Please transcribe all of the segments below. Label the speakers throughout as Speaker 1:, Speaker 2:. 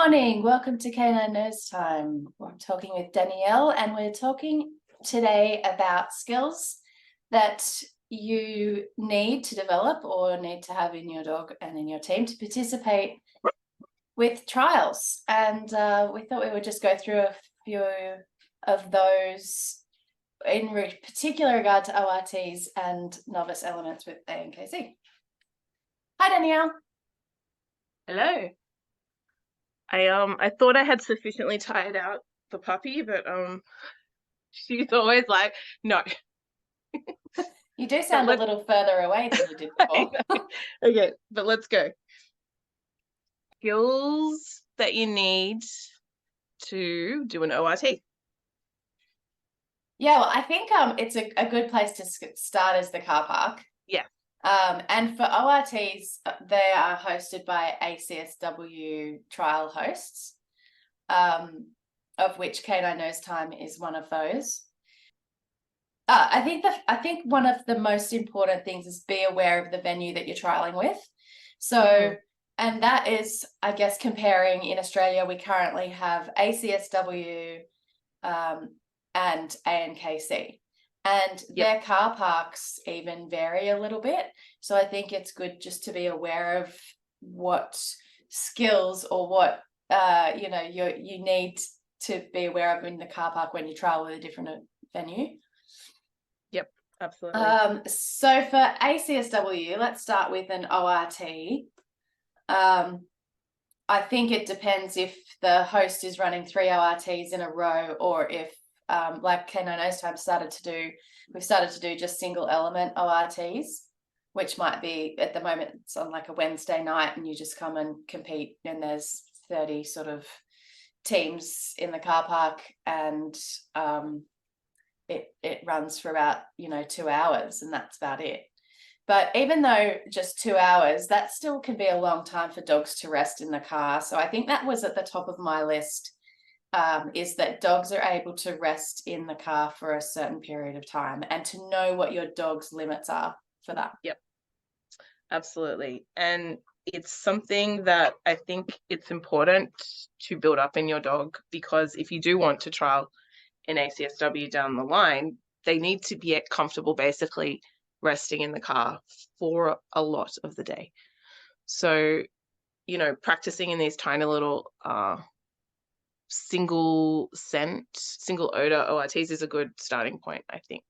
Speaker 1: morning. Welcome to Canine Nose Time. I'm talking with Danielle, and we're talking today about skills that you need to develop or need to have in your dog and in your team to participate with trials. And we thought we would just go through a few of those in particular regard to ORTs and novice elements with ANKC. Hi, Danielle.
Speaker 2: Hello. I thought I had sufficiently tired out the puppy, but she's always like, no.
Speaker 1: You do sound a little further away than you did before.
Speaker 2: Okay, but let's go. Skills that you need to do an ORT.
Speaker 1: Yeah, well, I think it's a good place to start as the car park.
Speaker 2: Yeah.
Speaker 1: And for ORTs, they are hosted by ACSW trial hosts, of which Canine Nose Time is one of those. I think one of the most important things is be aware of the venue that you're trialing with. So, and that is, I guess, comparing in Australia, we currently have ACSW and ANKC. And their car parks even vary a little bit. So I think it's good just to be aware of what skills or what you need to be aware of in the car park when you trial with a different venue.
Speaker 2: Yep, absolutely.
Speaker 1: So for ACSW, let's start with an ORT. I think it depends if the host is running 3 ORTs in a row or if like Canine Nose Time we've started to do just single element ORTs, which might be, at the moment, it's on like a Wednesday night and you just come and compete and there's 30 sort of teams in the car park and it runs for about, 2 hours and that's about it. But even though just 2 hours, that still can be a long time for dogs to rest in the car. So I think that was at the top of my list. Is that dogs are able to rest in the car for a certain period of time and to know what your dog's limits are for that.
Speaker 2: Yep, absolutely. And it's something that I think it's important to build up in your dog, because if you do want to trial an ACSW down the line, they need to be comfortable basically resting in the car for a lot of the day. So, practicing in these tiny little single odor ORTs is a good starting point, I think.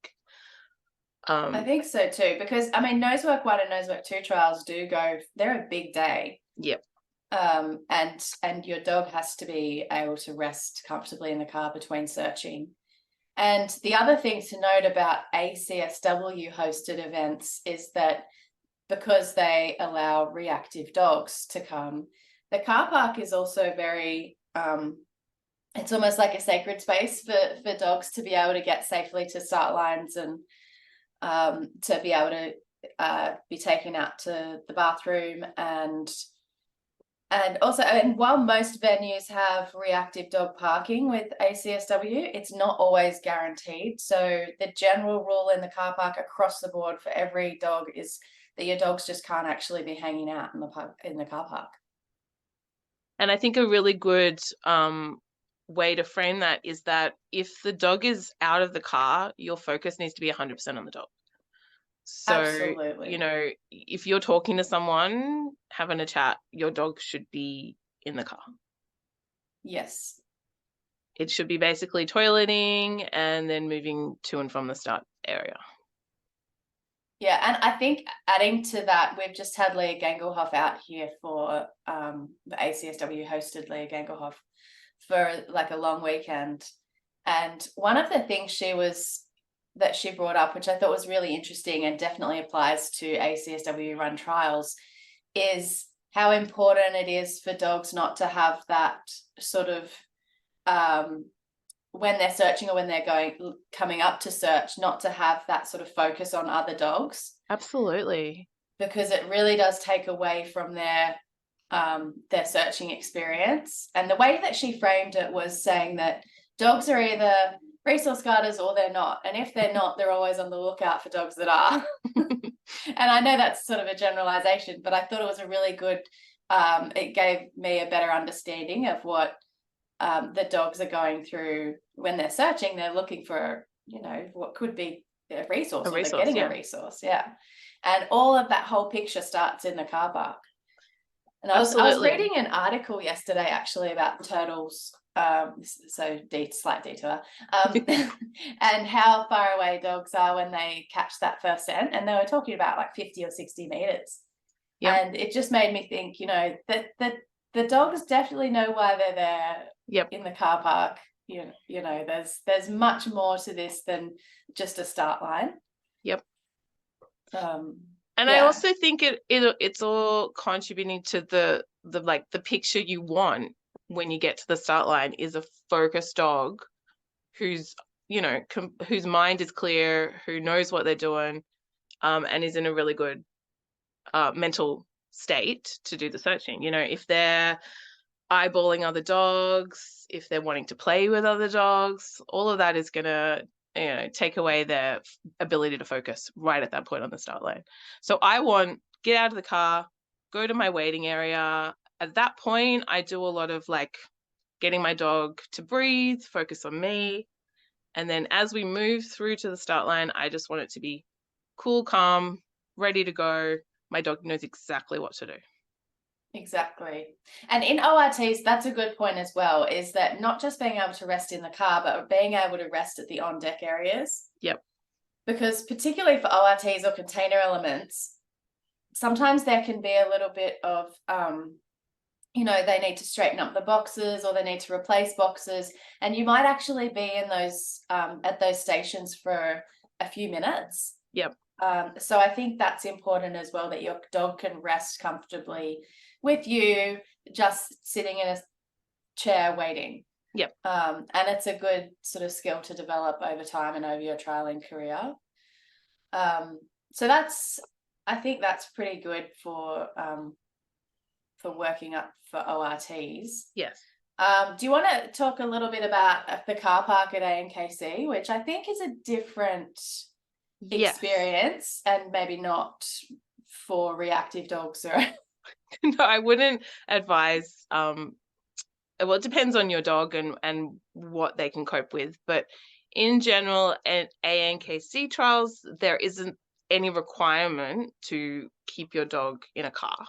Speaker 1: I think so too, because Nosework 1 and Nosework 2 trials they're a big day.
Speaker 2: Yep.
Speaker 1: And your dog has to be able to rest comfortably in the car between searching. And the other thing to note about ACSW hosted events is that because they allow reactive dogs to come, the car park is also very it's almost like a sacred space for dogs to be able to get safely to start lines and to be able to be taken out to the bathroom and while most venues have reactive dog parking with ACSW, it's not always guaranteed. So the general rule in the car park across the board for every dog is that your dogs just can't actually be hanging out in the car park.
Speaker 2: And I think a really good way to frame that is that if the dog is out of the car, your focus needs to be 100% on the dog. So,
Speaker 1: absolutely.
Speaker 2: If you're talking to someone, having a chat, your dog should be in the car.
Speaker 1: Yes.
Speaker 2: It should be basically toileting and then moving to and from the start area.
Speaker 1: Yeah, and I think adding to that, we've just had Lesia Burford out here for the ACSW hosted Lesia Burford for like a long weekend. And one of the things that she brought up, which I thought was really interesting and definitely applies to ACSW run trials, is how important it is for dogs not to have that sort of when they're searching or when they're coming up to search, not to have that sort of focus on other dogs.
Speaker 2: Absolutely.
Speaker 1: Because it really does take away from their searching experience. And the way that she framed it was saying that dogs are either resource guarders or they're not. And if they're not, they're always on the lookout for dogs that are. And I know that's sort of a generalization, but I thought it was a really good it gave me a better understanding of what the dogs are going through when they're searching. They're looking for, what could be a resource, or they're getting a resource. Yeah. And all of that whole picture starts in the car park. And I was reading an article yesterday actually about turtles, so slight detour, and how far away dogs are when they catch that first scent. And they were talking about like 50 or 60 meters. Yep. And it just made me think, that the dogs definitely know why they're there in the car park. There's much more to this than just a start line.
Speaker 2: Yep. And I also think it's all contributing to the picture you want when you get to the start line is a focused dog whose mind is clear, who knows what they're doing, and is in a really good mental state to do the searching. If they're eyeballing other dogs, if they're wanting to play with other dogs, all of that is going to take away their ability to focus right at that point on the start line. So get out of the car, go to my waiting area. At that point, I do a lot of getting my dog to breathe, focus on me. And then as we move through to the start line, I just want it to be cool, calm, ready to go. My dog knows exactly what to do.
Speaker 1: Exactly. And in ORTs, that's a good point as well, is that not just being able to rest in the car, but being able to rest at the on-deck areas.
Speaker 2: Yep.
Speaker 1: Because particularly for ORTs or container elements, sometimes there can be a little bit of, they need to straighten up the boxes or they need to replace boxes. And you might actually be in those, at those stations for a few minutes.
Speaker 2: Yep.
Speaker 1: So I think that's important as well, that your dog can rest comfortably with you, just sitting in a chair waiting.
Speaker 2: Yep.
Speaker 1: And it's a good sort of skill to develop over time and over your trialing career. So I think that's pretty good for working up for ORTs.
Speaker 2: Yes.
Speaker 1: Do you want to talk a little bit about the car park at ANKC, which I think is a different experience and maybe not for reactive dogs or
Speaker 2: No, I wouldn't advise. Well, it depends on your dog and what they can cope with. But in general, at ANKC trials, there isn't any requirement to keep your dog in a car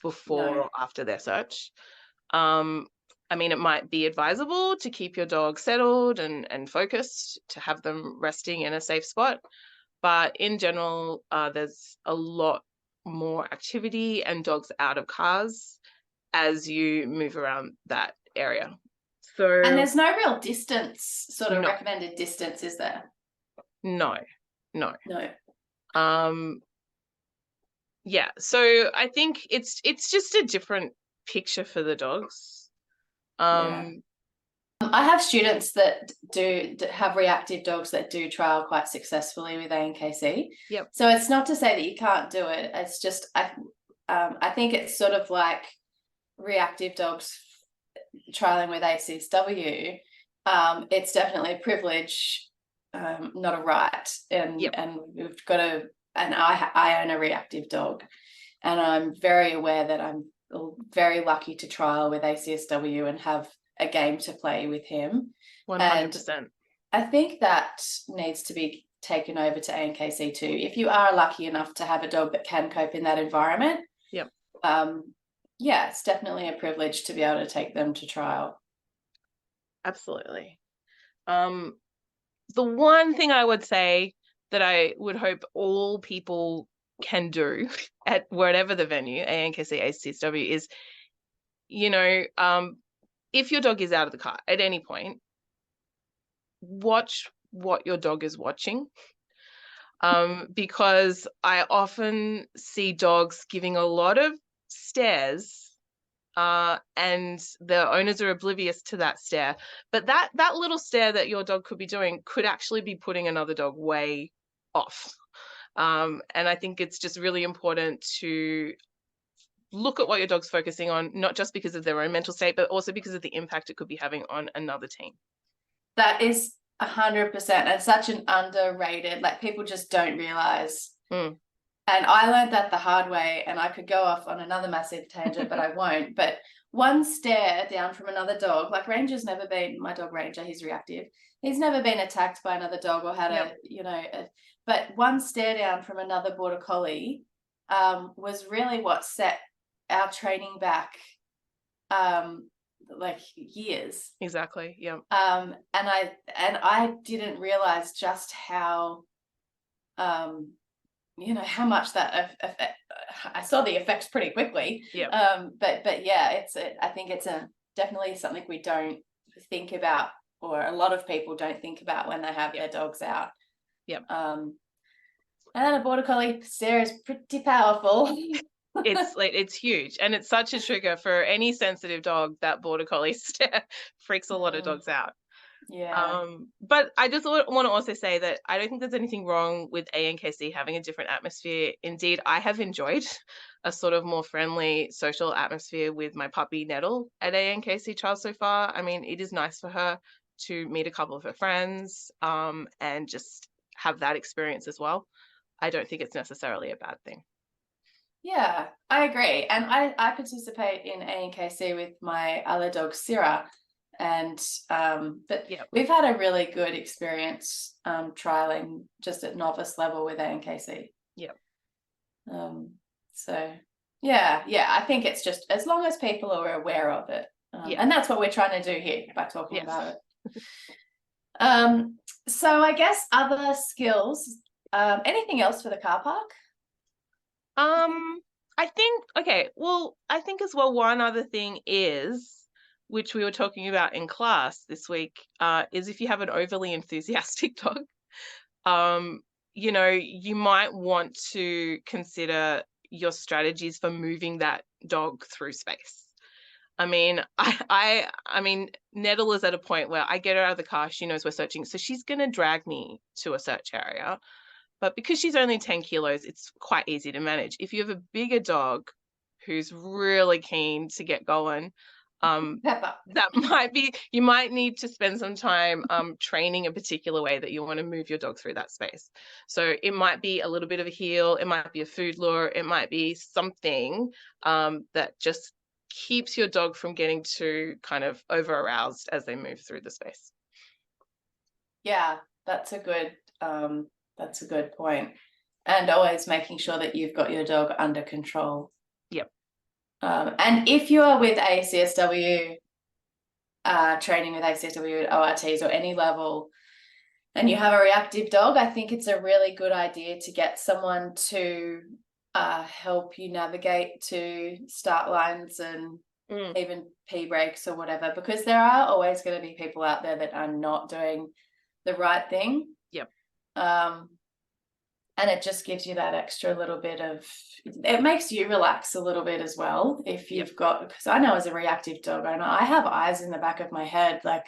Speaker 2: before or after their search. It might be advisable to keep your dog settled and focused, to have them resting in a safe spot. But in general, there's a lot more activity and dogs out of cars as you move around that area.
Speaker 1: And there's no real distance, recommended distance, is there?
Speaker 2: No. So I think it's just a different picture for the dogs.
Speaker 1: I have students that have reactive dogs that do trial quite successfully with ANKC.
Speaker 2: Yep.
Speaker 1: So it's not to say that you can't do it. It's just I think it's sort of like reactive dogs trialing with ACSW. It's definitely a privilege, not a right. And we've got and I own a reactive dog, and I'm very aware that I'm very lucky to trial with ACSW and have a game to play with him.
Speaker 2: 100%.
Speaker 1: And I think that needs to be taken over to ANKC too. If you are lucky enough to have a dog that can cope in that environment, it's definitely a privilege to be able to take them to trial.
Speaker 2: Absolutely. The one thing I would say that I would hope all people can do at whatever the venue, ANKC, ACSW, is, if your dog is out of the car at any point, watch what your dog is watching. Because I often see dogs giving a lot of stares, and the owners are oblivious to that stare. But that little stare that your dog could be doing could actually be putting another dog way off. And I think it's just really important to look at what your dog's focusing on, not just because of their own mental state, but also because of the impact it could be having on another team.
Speaker 1: That is 100%. And such an underrated, people just don't realize And I learned that the hard way, and I could go off on another massive tangent, but I won't. But one stare down from another dog, like Ranger's never been, my dog Ranger, he's reactive. He's never been attacked by another dog or had but one stare down from another border collie was really what set our training back like years.
Speaker 2: Exactly. Yeah.
Speaker 1: And I didn't realize just how how much that I saw the effects pretty quickly.
Speaker 2: Yeah.
Speaker 1: But yeah, I think it's definitely something we don't think about, or a lot of people don't think about when they have their dogs out.
Speaker 2: Yeah.
Speaker 1: And then a border collie stare is pretty powerful.
Speaker 2: It's huge, and it's such a trigger for any sensitive dog. That border collie stare freaks a lot of dogs out.
Speaker 1: Yeah.
Speaker 2: But I just want to also say that I don't think there's anything wrong with ANKC having a different atmosphere. Indeed, I have enjoyed a sort of more friendly social atmosphere with my puppy Nettle at ANKC trial so far. I mean, it is nice for her to meet a couple of her friends and just have that experience as well. I don't think it's necessarily a bad thing.
Speaker 1: Yeah, I agree. And I participate in ANKC with my other dog, Syrah. And but
Speaker 2: Yeah,
Speaker 1: we've had a really good experience trialing just at novice level with ANKC.
Speaker 2: Yeah.
Speaker 1: So yeah, I think it's just as long as people are aware of it. And that's what we're trying to do here by talking about it. So I guess other skills, anything else for the car park?
Speaker 2: I think as well, one other thing is, which we were talking about in class this week, is if you have an overly enthusiastic dog, you might want to consider your strategies for moving that dog through space. I mean, I mean, Nettle is at a point where I get her out of the car, she knows we're searching, so she's going to drag me to a search area. But because she's only 10 kilos, it's quite easy to manage. If you have a bigger dog who's really keen to get going, you might need to spend some time training a particular way that you want to move your dog through that space. So it might be a little bit of a heel, it might be a food lure, it might be something that just keeps your dog from getting too kind of over aroused as they move through the space.
Speaker 1: Yeah, that's a good point. And always making sure that you've got your dog under control.
Speaker 2: Yep.
Speaker 1: And if you are with ACSW, training with ACSW, ORTs, or any level, and you have a reactive dog, I think it's a really good idea to get someone to help you navigate to start lines and even pee breaks or whatever, because there are always going to be people out there that are not doing the right thing.
Speaker 2: Yep.
Speaker 1: And it just gives you that extra little bit of, it makes you relax a little bit as well. If you've got, because I know as a reactive dog owner, I have eyes in the back of my head. Like,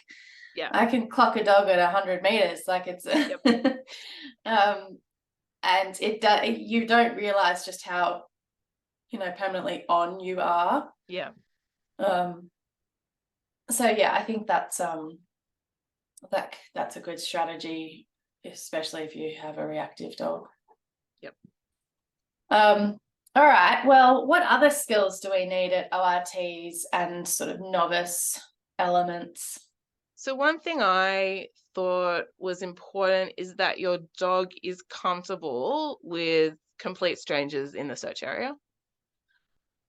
Speaker 1: I can clock a dog at 100 meters. Like it's, and you don't realize just how, permanently on you are.
Speaker 2: Yeah.
Speaker 1: So yeah, I think that's a good strategy, especially if you have a reactive dog.
Speaker 2: Yep.
Speaker 1: All right. Well, what other skills do we need at ORTs and sort of novice elements?
Speaker 2: So one thing I thought was important is that your dog is comfortable with complete strangers in the search area.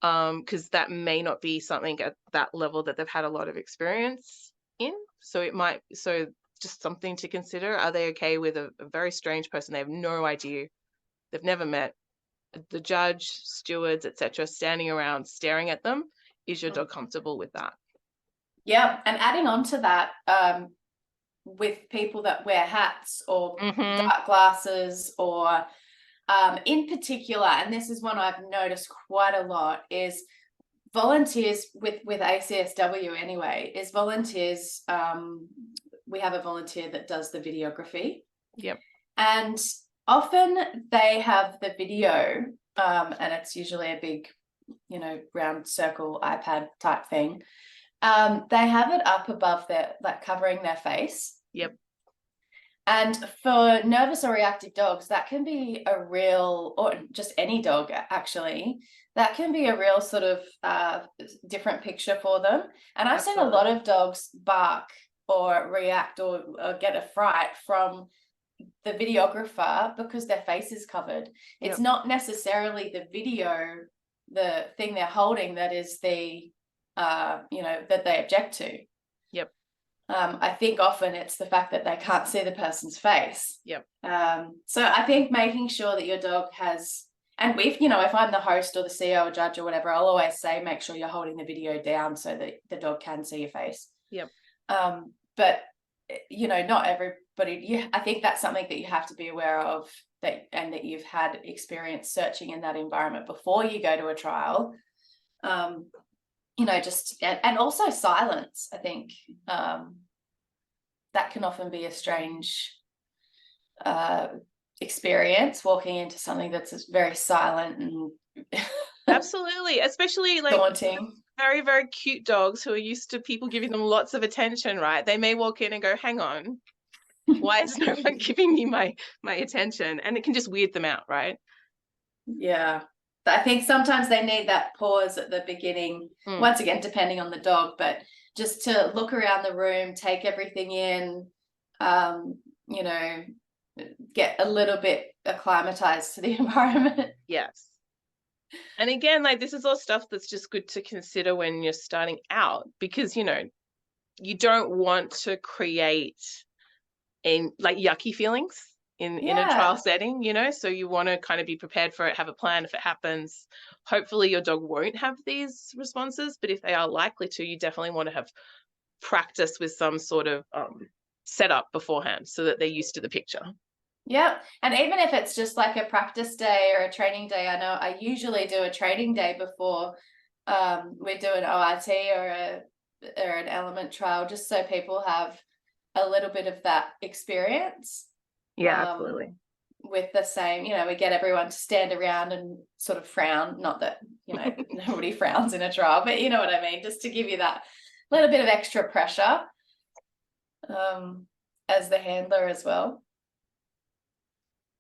Speaker 2: Because that may not be something at that level that they've had a lot of experience in. So just something to consider. Are they okay with a very strange person they have no idea, they've never met, the judge, stewards, etc., standing around staring at them? Is your dog comfortable with that?
Speaker 1: Yeah, and adding on to that, with people that wear hats or dark glasses, or in particular, and this is one I've noticed quite a lot, is volunteers with ACSW anyway, is volunteers. We have a volunteer that does the videography.
Speaker 2: Yep.
Speaker 1: And often they have the video, and it's usually a big, round circle iPad type thing. They have it up above like covering their face.
Speaker 2: Yep.
Speaker 1: And for nervous or reactive dogs, that can be a real, or just any dog actually, that can be a real sort of different picture for them. And I've seen a lot of dogs bark or react or get a fright from the videographer because their face is covered. It's not necessarily the video, the thing they're holding, that is the, that they object to.
Speaker 2: Yep.
Speaker 1: I think often it's the fact that they can't see the person's face.
Speaker 2: Yep.
Speaker 1: So I think making sure that your dog has, and if I'm the host or the CEO or judge or whatever, I'll always say, make sure you're holding the video down so that the dog can see your face.
Speaker 2: Yep.
Speaker 1: But not everybody, I think that's something that you have to be aware of, and that you've had experience searching in that environment before you go to a trial. And also silence, I think, that can often be a strange experience, walking into something that's very silent and
Speaker 2: absolutely, especially like
Speaker 1: daunting.
Speaker 2: Very, very cute dogs who are used to people giving them lots of attention, right? They may walk in and go, hang on, why is no one giving me my attention? And it can just weird them out, right?
Speaker 1: Yeah. I think sometimes they need that pause at the beginning, once again, depending on the dog, but just to look around the room, take everything in, get a little bit acclimatized to the environment.
Speaker 2: Yes. And again, like, this is all stuff that's just good to consider when you're starting out, because, you don't want to create yucky feelings in a trial setting, so you want to kind of be prepared for it, have a plan if it happens. Hopefully your dog won't have these responses, but if they are likely to, you definitely want to have practice with some sort of setup beforehand so that they're used to the picture.
Speaker 1: Yeah. And even if it's just like a practice day or a training day, I know I usually do a training day before we do an ORT or an element trial, just so people have a little bit of that experience.
Speaker 2: Yeah, absolutely.
Speaker 1: With the same, we get everyone to stand around and sort of frown. Not that, nobody frowns in a trial, but you know what I mean? Just to give you that little bit of extra pressure as the handler as well.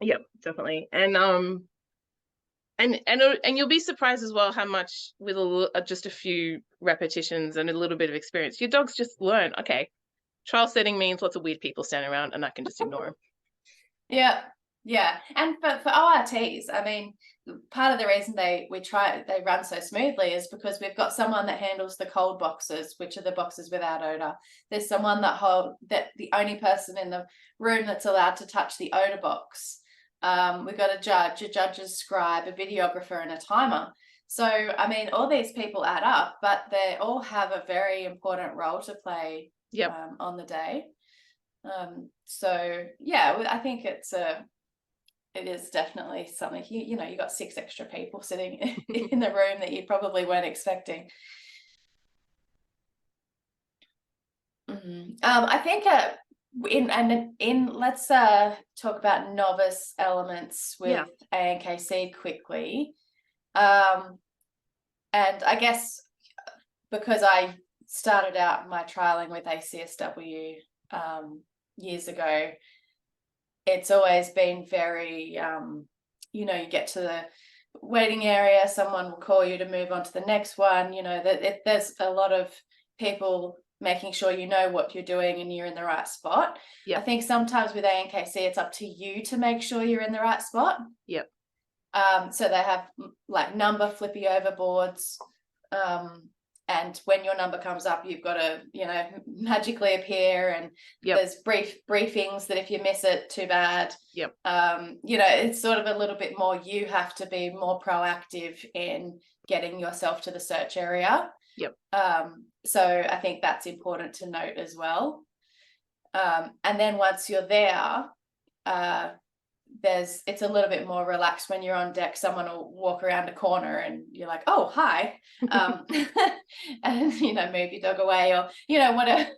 Speaker 2: Yep, definitely. And you'll be surprised as well how much with just a few repetitions and a little bit of experience, your dogs just learn, okay, trial setting means lots of weird people standing around and I can just ignore them.
Speaker 1: Yeah. And for ORTs, I mean, part of the reason they run so smoothly is because we've got someone that handles the cold boxes, which are the boxes without odor. There's someone that the only person in the room that's allowed to touch the odor box. We've got a judge's scribe, a videographer, and a timer. So, I mean, all these people add up, but they all have a very important role to play on the day. So, yeah, I think it is definitely something, you got 6 extra people sitting in the room that you probably weren't expecting. I think let's talk about novice elements with ANKC quickly. And I guess because I started out my trialing with ACSW years ago, it's always been very, you get to the waiting area, someone will call you to move on to the next one. There's a lot of people making sure you know what you're doing and you're in the right spot. I think sometimes with ANKC, it's up to you to make sure you're in the right spot. So they have like number flippy over boards. And when your number comes up, you've got to, magically appear, and there's briefings that if you miss it, too bad. It's sort of a little bit more, you have to be more proactive in getting yourself to the search area. So I think that's important to note as well. And then once you're there, it's a little bit more relaxed when you're on deck. Someone will walk around a corner and you're like, oh, hi. And move your dog away, or whatever,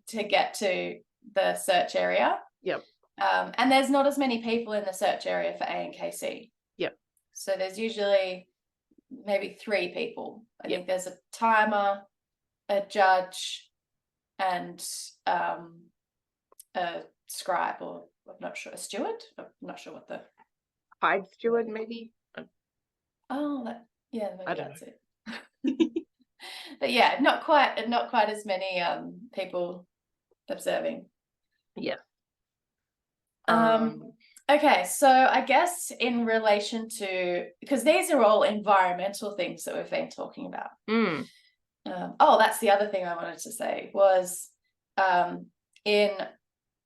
Speaker 1: to get to the search area. And there's not as many people in the search area for ANKC. So there's usually maybe 3 people. I think there's a timer, a judge, and a scribe, or I'm not sure, a steward. I'm not sure what the
Speaker 2: Hide steward, maybe.
Speaker 1: yeah,
Speaker 2: I
Speaker 1: maybe
Speaker 2: don't
Speaker 1: that's it. But yeah, not quite as many people observing.
Speaker 2: Yeah.
Speaker 1: Okay, so I guess in relation to, because these are all environmental things that we've been talking about. That's the other thing I wanted to say was in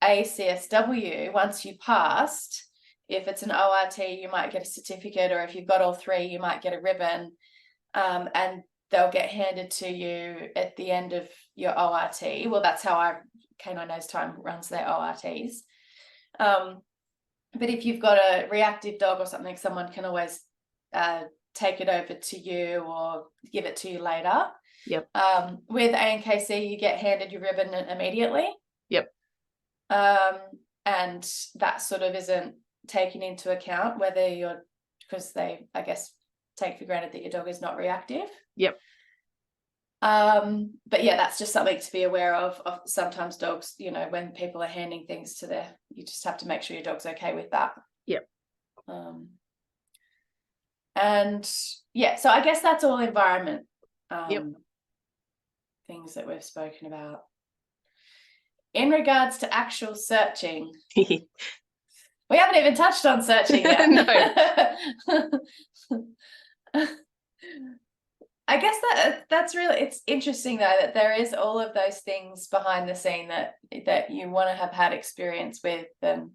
Speaker 1: ACSW, once you passed, if it's an ORT, you might get a certificate, or if you've got all three, you might get a ribbon, and they'll get handed to you at the end of your ORT. Well, that's how Canine Nose Time runs their ORTs. But if you've got a reactive dog or something, someone can always take it over to you or give it to you later.
Speaker 2: Yep.
Speaker 1: With ANKC, you get handed your ribbon immediately.
Speaker 2: Yep.
Speaker 1: And that sort of isn't taken into account because they, I guess, take for granted that your dog is not reactive.
Speaker 2: Yep.
Speaker 1: But yeah, that's just something to be aware of sometimes dogs, when people are handing things to you just have to make sure your dog's okay with that.
Speaker 2: Yep.
Speaker 1: And yeah, so I guess that's all environment things that we've spoken about. In regards to actual searching, we haven't even touched on searching yet.
Speaker 2: No.
Speaker 1: I guess that's really, it's interesting though that there is all of those things behind the scene that you want to have had experience with, and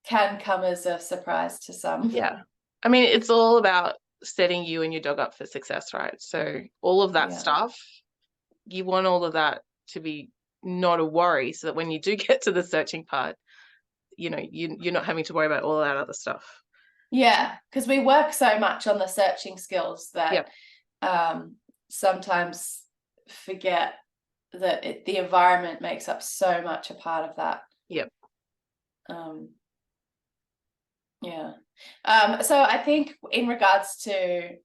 Speaker 1: can come as a surprise to some.
Speaker 2: Yeah, I mean, it's all about setting you and your dog up for success, right? So all of that stuff, you want all of that to be not a worry, so that when you do get to the searching part, you're not having to worry about all that other stuff.
Speaker 1: Yeah, because we work so much on the searching skills that sometimes forget that the environment makes up so much a part of that.
Speaker 2: Yep.
Speaker 1: So I think in regards to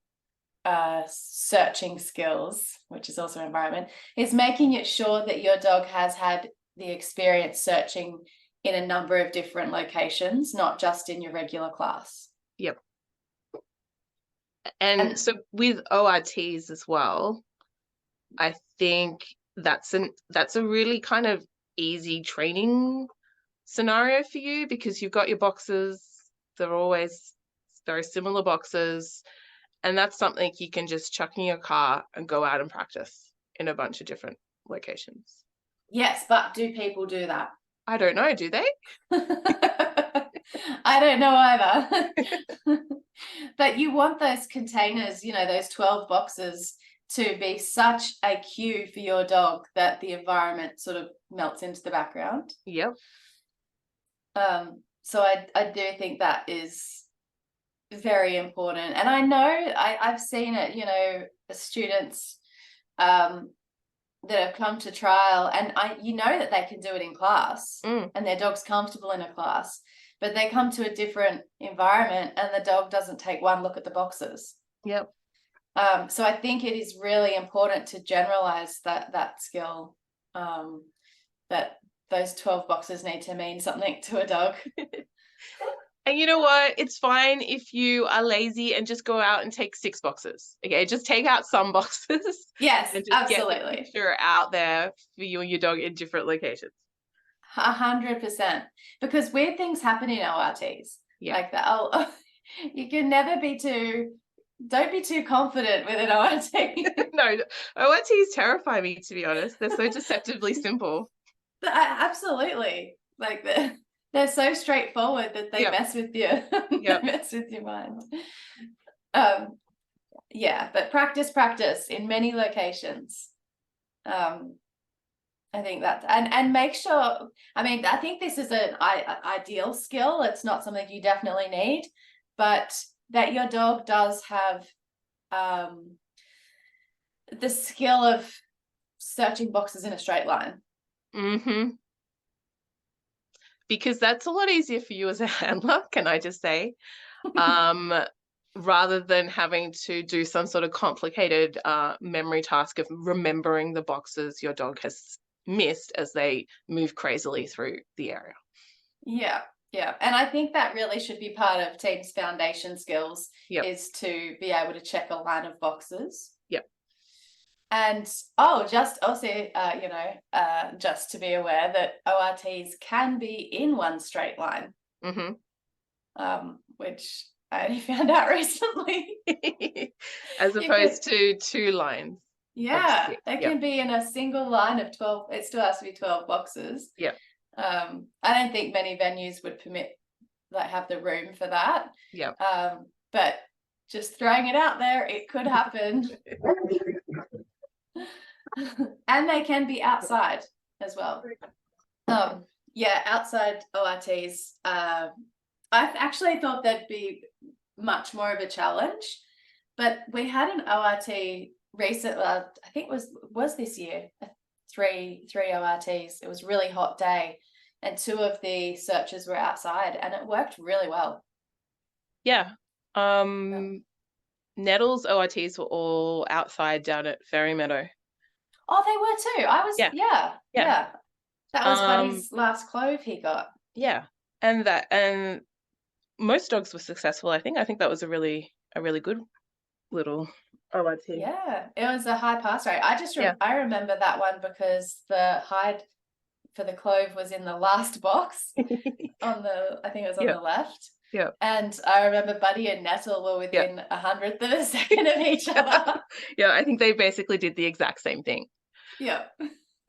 Speaker 1: searching skills, which is also environment, is making it sure that your dog has had the experience searching in a number of different locations, not just in your regular class.
Speaker 2: Yep. And so with ORTs as well, I think that's a really kind of easy training scenario for you, because you've got your boxes, they're always very similar boxes, and that's something you can just chuck in your car and go out and practice in a bunch of different locations.
Speaker 1: Yes, but do people do that?
Speaker 2: I don't know, do they?
Speaker 1: I don't know either. But you want those containers, those 12 boxes, to be such a cue for your dog that the environment sort of melts into the background.
Speaker 2: Yep.
Speaker 1: So I do think that is very important. And I know I've seen it, students that have come to trial, and that they can do it in class, and their dog's comfortable in a class, but they come to a different environment and the dog doesn't take one look at the boxes.
Speaker 2: Yep.
Speaker 1: So I think it is really important to generalize that skill, that those 12 boxes need to mean something to a dog.
Speaker 2: And you know what? It's fine if you are lazy and just go out and take 6 boxes. Okay, just take out some boxes.
Speaker 1: Yes,
Speaker 2: and just
Speaker 1: absolutely.
Speaker 2: Get the picture out there for you and your dog in different locations.
Speaker 1: 100%. Because weird things happen in ORTs.
Speaker 2: Yeah.
Speaker 1: Like that. You can never don't be too confident with an ORT.
Speaker 2: No, ORTs terrify me, to be honest. They're so deceptively simple.
Speaker 1: Absolutely. Like they're so straightforward that they mess with you. They mess with your mind. But practice in many locations. I think that, and make sure, I think this is an ideal skill. It's not something you definitely need, but that your dog does have the skill of searching boxes in a straight line.
Speaker 2: Mm-hmm. Because that's a lot easier for you as a handler, can I just say, rather than having to do some sort of complicated memory task of remembering the boxes your dog has missed as they move crazily through the area.
Speaker 1: Yeah. Yeah. And I think that really should be part of teams' foundation skills,
Speaker 2: Yep.
Speaker 1: is to be able to check a line of boxes.
Speaker 2: Yep.
Speaker 1: And just to be aware that ORTs can be in one straight line, which I only found out recently.
Speaker 2: As opposed to 2 lines.
Speaker 1: Yeah, they can be in a single line of 12. It still has to be 12 boxes.
Speaker 2: Yeah.
Speaker 1: I don't think many venues would have the room for that.
Speaker 2: Yeah.
Speaker 1: But just throwing it out there, it could happen. And they can be outside as well. Outside ORTs. I actually thought that'd be much more of a challenge, but we had an ORT recently. I think it was this year. Three ORTs. It was a really hot day, and 2 of the searches were outside, and it worked really well.
Speaker 2: Yeah. Nettle's ORTs were all outside down at Ferry Meadow.
Speaker 1: Oh, they were too. Yeah. That was Buddy's last clove he got.
Speaker 2: Yeah. And most dogs were successful, I think. I think that was a really good little ORT.
Speaker 1: Yeah, it was a high pass rate. I remember that one because the hide for the clove was in the last box I think it was on the left.
Speaker 2: Yeah.
Speaker 1: And I remember Buddy and Nettle were within 100th of a second of each other.
Speaker 2: Yeah, I think they basically did the exact same thing.
Speaker 1: Yeah.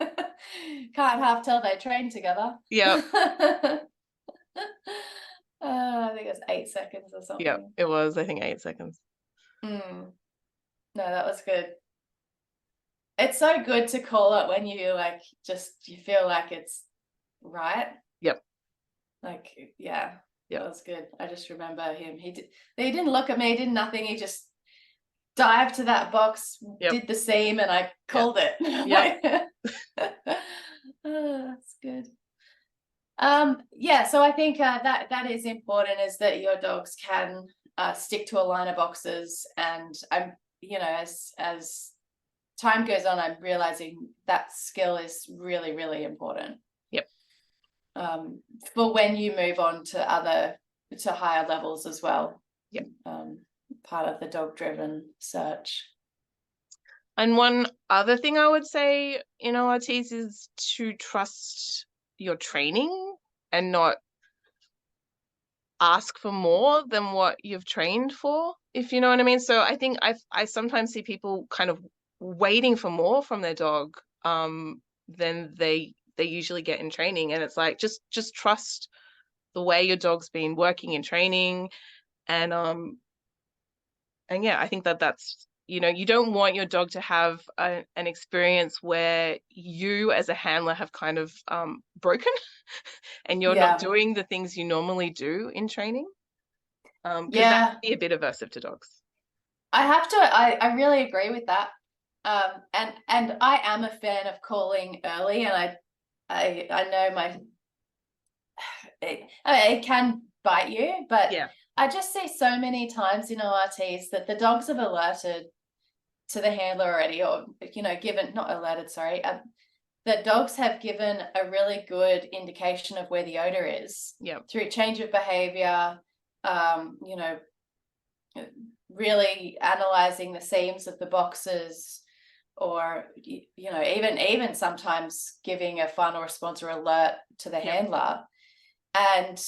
Speaker 1: Can't half tell they trained together.
Speaker 2: Yeah.
Speaker 1: I think it was 8 seconds or something.
Speaker 2: Yeah, it was, I think, 8 seconds.
Speaker 1: No, that was good. It's so good to call it when you you feel like it's right.
Speaker 2: Yep.
Speaker 1: That was good. I just remember him. He didn't look at me, did nothing. He just dived to that box, did the seam, and I called it. Yeah. That's good. So I think that is important, is that your dogs can stick to a line of boxes, and I'm as time goes on, I'm realizing that skill is really, really important. Yep. For when you move on to higher levels as well.
Speaker 2: Yep.
Speaker 1: Part of the dog-driven search.
Speaker 2: And one other thing I would say in ORTs is to trust your training and not ask for more than what you've trained for, if you know what I mean. So I think I sometimes see people kind of waiting for more from their dog than they usually get in training, and it's like just trust the way your dog's been working in training, and I think that's you don't want your dog to have an experience where you as a handler have kind of broken and you're not doing the things you normally do in training, because that can be a bit aversive to dogs.
Speaker 1: I really agree with that. And I am a fan of calling early, and I know it can bite you, but I just see so many times in ORTs that the dogs have alerted to the handler already, or the dogs have given a really good indication of where the odor is through change of behavior, really analyzing the seams of the boxes, or even sometimes giving a final response or alert to the handler, and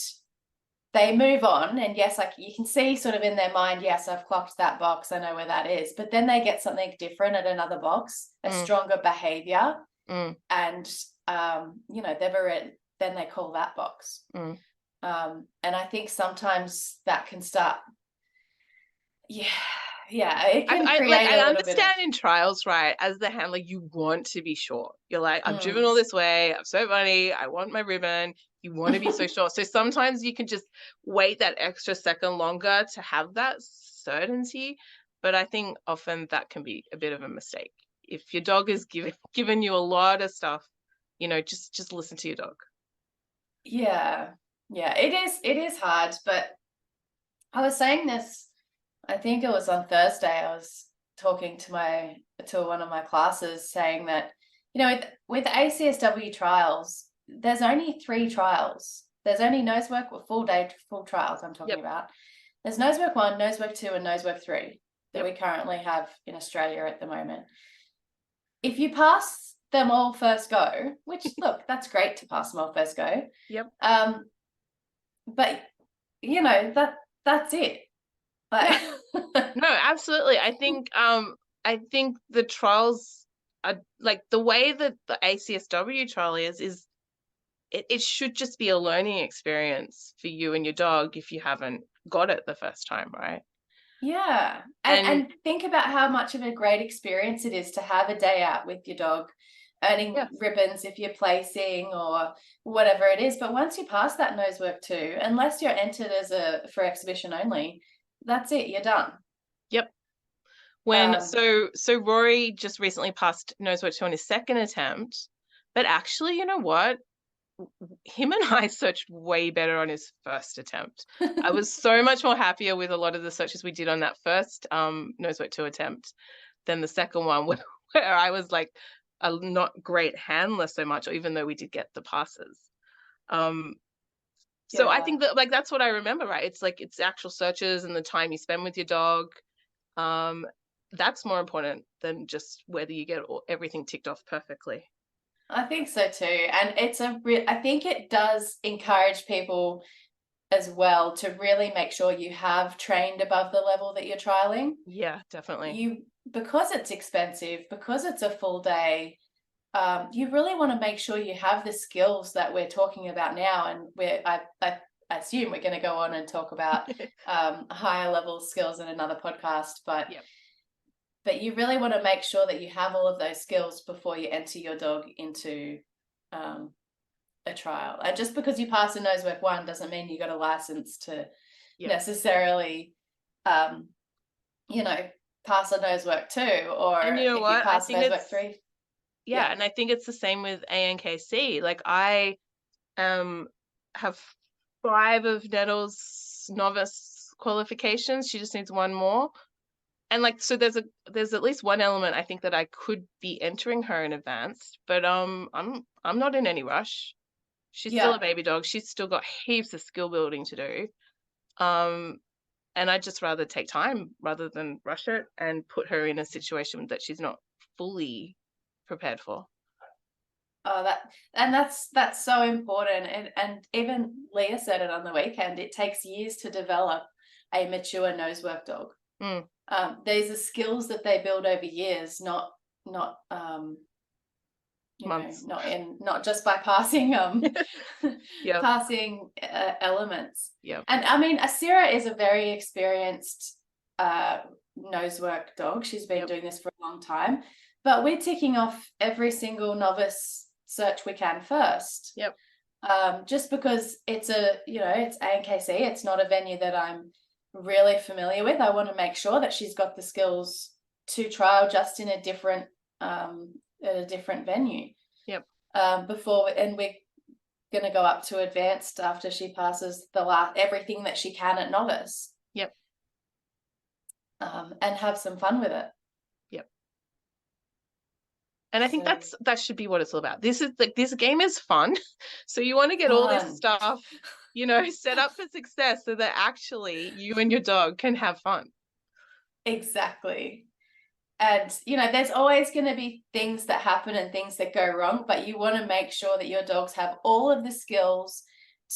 Speaker 1: they move on, and you can see sort of in their mind, yes, I've clocked that box, I know where that is, but then they get something different at another box, a stronger behavior, and they've already, then they call that box. And I think sometimes that can start it can create
Speaker 2: I understand in trials, right? As the handler, you want to be sure. You're like, I've driven all this way, I'm so funny, I want my ribbon. You want to be so sure. So sometimes you can just wait that extra second longer to have that certainty. But I think often that can be a bit of a mistake. If your dog is giving you a lot of stuff, just listen to your dog. Yeah,
Speaker 1: it is hard. But I was saying this, I think it was on Thursday, I was talking to one of my classes, saying that You know, with ACSW trials, there's only 3 trials. There's only nose work with full trials I'm talking about. There's nose work 1, nose work 2, and nose work 3 that we currently have in Australia at the moment. If you pass them all first go, which look, that's great to pass them all first go. But you know, that's it. Like,
Speaker 2: no, absolutely. I think the trials are like the way that the ACSW trial is it should just be a learning experience for you and your dog if you haven't got it the first time, right?
Speaker 1: Yeah. And think about how much of a great experience it is to have a day out with your dog, earning ribbons if you're placing or whatever it is. But once you pass that nose work 2, unless you're entered as for exhibition only, that's it, you're done.
Speaker 2: Yep. So Rory just recently passed nose work 2 on his second attempt, but actually, you know what? Him and I searched way better on his first attempt. I was so much more happier with a lot of the searches we did on that first nose work 2 attempt than the second one where I was like a not great handler so much, even though we did get the passes. So I think that like that's what I remember, right? It's like it's actual searches and the time you spend with your dog. That's more important than just whether you get everything ticked off perfectly.
Speaker 1: I think so too. And I think it does encourage people as well to really make sure you have trained above the level that you're trialing.
Speaker 2: Yeah, definitely.
Speaker 1: Because it's expensive, because it's a full day, you really want to make sure you have the skills that we're talking about now. And I assume we're going to go on and talk about higher level skills in another podcast, but you really want to make sure that you have all of those skills before you enter your dog into a trial. And just because you pass a nose work 1 doesn't mean you got a license to necessarily, you know, pass a nose work 2, or
Speaker 2: and you know
Speaker 1: if
Speaker 2: what?
Speaker 1: you pass nose work 3.
Speaker 2: Yeah, and I think it's the same with ANKC. Like I have 5 of Nettle's novice qualifications. She just needs 1 more. And like, so there's at least one element I think that I could be entering her in advanced, but I'm not in any rush. She's still a baby dog. She's still got heaps of skill building to do. And I'd just rather take time rather than rush it and put her in a situation that she's not fully prepared for.
Speaker 1: Oh, that's so important. And even Leah said it on the weekend, it takes years to develop a mature nose work dog. These are skills that they build over years, not months. Not just by passing passing elements. And I mean, Asira is a very experienced nose work dog. She's been doing this for a long time, but we're ticking off every single novice search we can first. Just because it's it's ANKC, it's not a venue that I'm really familiar with. I want to make sure that she's got the skills to trial just in a different venue. Before, and we're going to go up to advanced after she passes everything that she can at novice. And have some fun with it.
Speaker 2: And I think that should be what it's all about. This game is fun. So you want to get all this stuff, set up for success so that actually you and your dog can have fun.
Speaker 1: Exactly. And, there's always going to be things that happen and things that go wrong, but you want to make sure that your dogs have all of the skills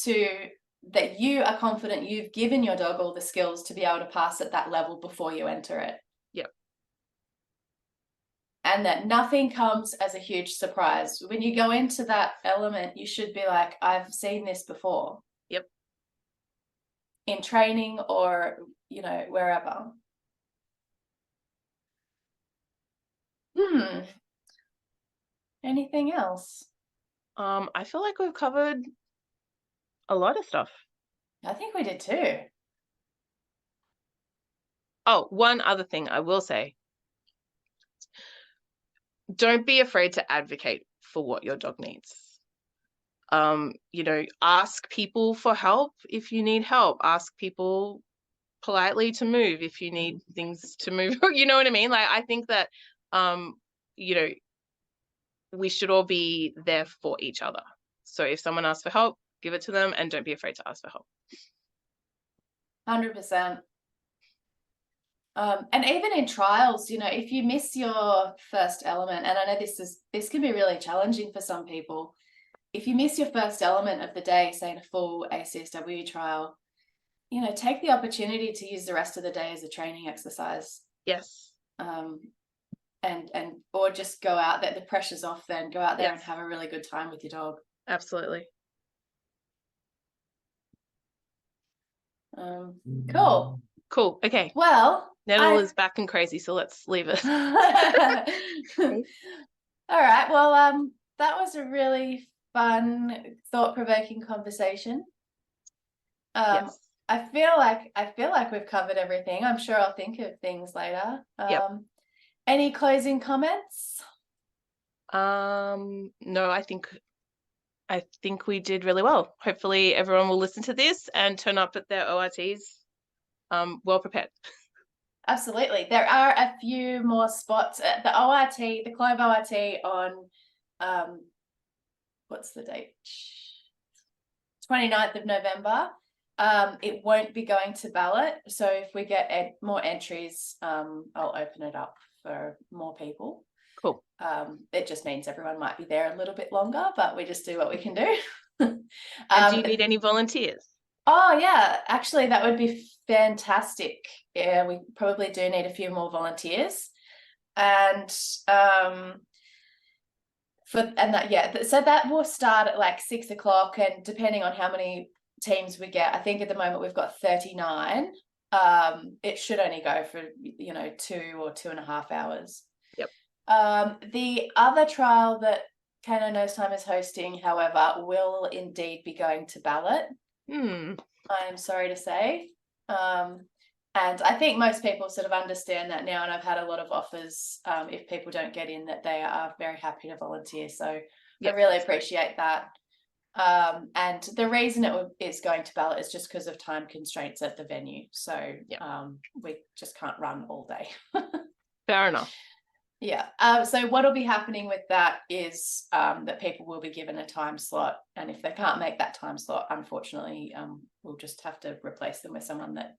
Speaker 1: that you are confident you've given your dog all the skills to be able to pass at that level before you enter it. And that nothing comes as a huge surprise. When you go into that element, you should be like, I've seen this before. In training or, wherever. Anything else?
Speaker 2: I feel like we've covered a lot of stuff.
Speaker 1: I think we did too.
Speaker 2: Oh, one other thing I will say. Don't be afraid to advocate for what your dog needs. Ask people for help if you need help. Ask people politely to move if you need things to move. You know what I mean? Like, I think that, we should all be there for each other. So if someone asks for help, give it to them, and don't be afraid to ask for help.
Speaker 1: 100%. And even in trials, you know, if you miss your first element, and I know this can be really challenging for some people. If you miss your first element of the day, say in a full ACSW trial, you know, take the opportunity to use the rest of the day as a training exercise.
Speaker 2: Yes.
Speaker 1: And or just go out there, the pressure's off, then go out there and
Speaker 2: Yes.
Speaker 1: have a really good time with your dog.
Speaker 2: Absolutely.
Speaker 1: Cool.
Speaker 2: Okay.
Speaker 1: Well,
Speaker 2: Nettle is back and crazy, so let's leave it.
Speaker 1: All right. Well, that was a really fun, thought-provoking conversation.
Speaker 2: Yes.
Speaker 1: I feel like we've covered everything. I'm sure I'll think of things later.
Speaker 2: Yep.
Speaker 1: Any closing comments?
Speaker 2: No, I think we did really well. Hopefully everyone will listen to this and turn up at their ORTs well prepared.
Speaker 1: Absolutely. There are a few more spots at the ORT, the Clove ORT on what's the date? 29th of November. It won't be going to ballot. So if we get more entries, I'll open it up for more people.
Speaker 2: Cool.
Speaker 1: It just means everyone might be there a little bit longer, but we just do what we can do.
Speaker 2: And do you need any volunteers?
Speaker 1: Oh yeah, actually that would be fantastic. Yeah, we probably do need a few more volunteers. And so that will start at like 6 o'clock, and depending on how many teams we get, I think at the moment we've got 39. It should only go for 2 or 2.5 hours.
Speaker 2: Yep.
Speaker 1: The other trial that Canine Nose Time is hosting, however, will indeed be going to ballot. I'm sorry to say. And I think most people sort of understand that now, and I've had a lot of offers, if people don't get in, that they are very happy to volunteer. So yep, I really appreciate that. And the reason it's going to ballot is just because of time constraints at the venue. So yep, we just can't run all day.
Speaker 2: Fair enough.
Speaker 1: Yeah. So what'll be happening with that is that people will be given a time slot, and if they can't make that time slot, unfortunately, we'll just have to replace them with someone that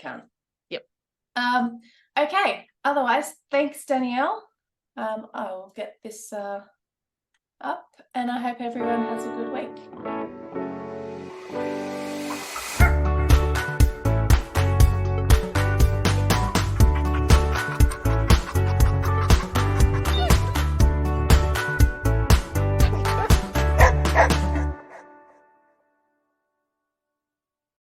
Speaker 1: can.
Speaker 2: Yep.
Speaker 1: Okay. Otherwise, thanks, Danielle. I will get this up, and I hope everyone has a good week.